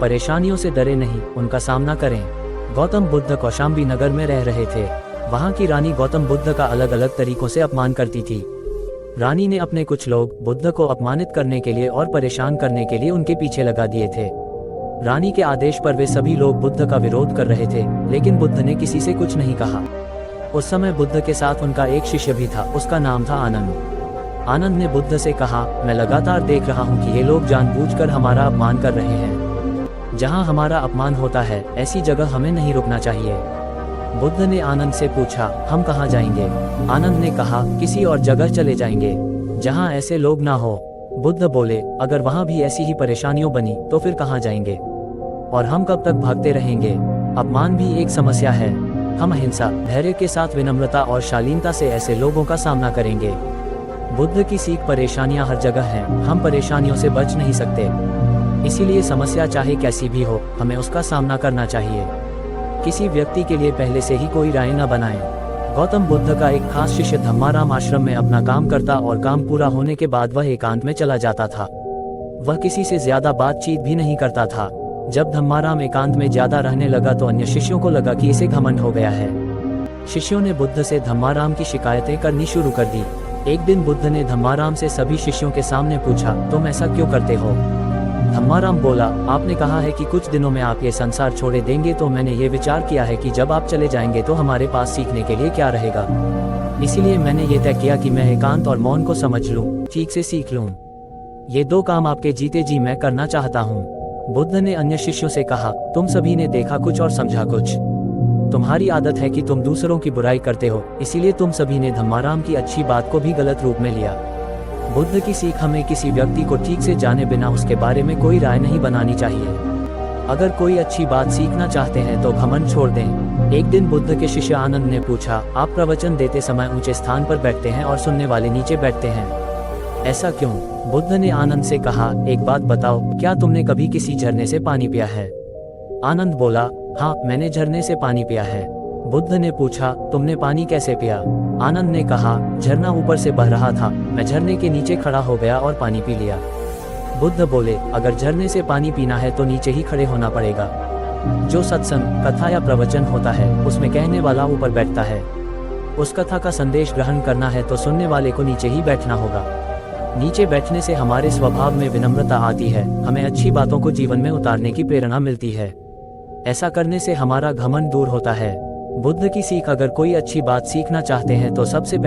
परेशानियों से डरे नहीं, उनका सामना करें। गौतम बुद्ध कौशाम्बी नगर में रह रहे थे। वहाँ की रानी गौतम बुद्ध का अलग अलग तरीकों से अपमान करती थी। रानी ने अपने कुछ लोग बुद्ध को अपमानित करने के लिए और परेशान करने के लिए उनके पीछे लगा दिए थे। रानी के आदेश पर वे सभी लोग बुद्ध का विरोध कर रहे थे, लेकिन बुद्ध ने किसी से कुछ नहीं कहा। उस समय बुद्ध के साथ उनका एक शिष्य भी था, उसका नाम था आनंद। आनंद ने बुद्ध से कहा, मैं लगातार देख रहा हूँ कि ये लोग जानबूझकर हमारा अपमान कर रहे हैं। जहाँ हमारा अपमान होता है, ऐसी जगह हमें नहीं रुकना चाहिए। बुद्ध ने आनंद से पूछा, हम कहाँ जाएंगे? आनंद ने कहा, किसी और जगह चले जाएंगे जहाँ ऐसे लोग ना हो। बुद्ध बोले, अगर वहाँ भी ऐसी ही परेशानियों बनी तो फिर कहाँ जाएंगे? और हम कब तक भागते रहेंगे? अपमान भी एक समस्या है। हम अहिंसा, धैर्य के साथ विनम्रता और शालीनता से ऐसे लोगों का सामना करेंगे। बुद्ध की सीख, परेशानियां हर जगह हैं, हम परेशानियों से बच नहीं सकते। इसीलिए समस्या चाहे कैसी भी हो, हमें उसका सामना करना चाहिए। किसी व्यक्ति के लिए पहले से ही कोई राय न बनाएं। गौतम बुद्ध का एक खास शिष्य धम्माराम आश्रम में अपना काम करता और काम पूरा होने के बाद वह एकांत में चला जाता था। वह किसी से ज्यादा बातचीत भी नहीं करता था। जब धम्माराम एकांत में ज्यादा रहने लगा तो अन्य शिष्यों को लगा कि इसे घमंड हो गया है। शिष्यों ने बुद्ध से धम्माराम की शिकायतें करनी शुरू कर दी। एक दिन बुद्ध ने धम्माराम से सभी शिष्यों के सामने पूछा, तुम ऐसा क्यों करते हो? धम्माराम बोला, आपने कहा है कि कुछ दिनों में आप ये संसार छोड़े देंगे, तो मैंने ये विचार किया है कि जब आप चले जाएंगे तो हमारे पास सीखने के लिए क्या रहेगा। इसीलिए मैंने ये तय किया कि मैं एकांत और मौन को समझ लूं, ठीक से सीख लूं। ये दो काम आपके जीते जी मैं करना चाहता हूँ। बुद्ध ने अन्य शिष्यों से कहा, तुम सभी ने देखा कुछ और समझा कुछ। तुम्हारी आदत है कि तुम दूसरों की बुराई करते हो, इसीलिए तुम सभी ने धम्माराम की अच्छी बात को भी गलत रूप में लिया। बुद्ध की सीख, हमें किसी व्यक्ति को ठीक से जाने बिना उसके बारे में कोई राय नहीं बनानी चाहिए। अगर कोई अच्छी बात सीखना चाहते हैं तो घमंड छोड़ दें। एक दिन बुद्ध के शिष्य आनंद ने पूछा, आप प्रवचन देते समय ऊंचे स्थान पर बैठते हैं और सुनने वाले नीचे बैठते हैं, ऐसा क्यों? बुद्ध ने आनंद से कहा, एक बात बताओ, क्या तुमने कभी किसी झरने से पानी पिया है? आनंद बोला, हाँ, मैंने झरने से पानी पिया है। बुद्ध ने पूछा, तुमने पानी कैसे पिया? आनंद ने कहा, झरना ऊपर से बह रहा था, मैं झरने के नीचे खड़ा हो गया और पानी पी लिया। बुद्ध बोले, अगर झरने से पानी पीना है तो नीचे ही खड़े होना पड़ेगा। जो सत्संग, कथा या प्रवचन होता है, उसमें कहने वाला ऊपर बैठता है। उस कथा का संदेश ग्रहण करना है तो सुनने वाले को नीचे ही बैठना होगा। नीचे बैठने से हमारे स्वभाव में विनम्रता आती है, हमें अच्छी बातों को जीवन में उतारने की प्रेरणा मिलती है। ऐसा करने से हमारा घमंड दूर होता है। बुद्ध की सीख, अगर कोई अच्छी बात सीखना चाहते हैं तो सबसे पहले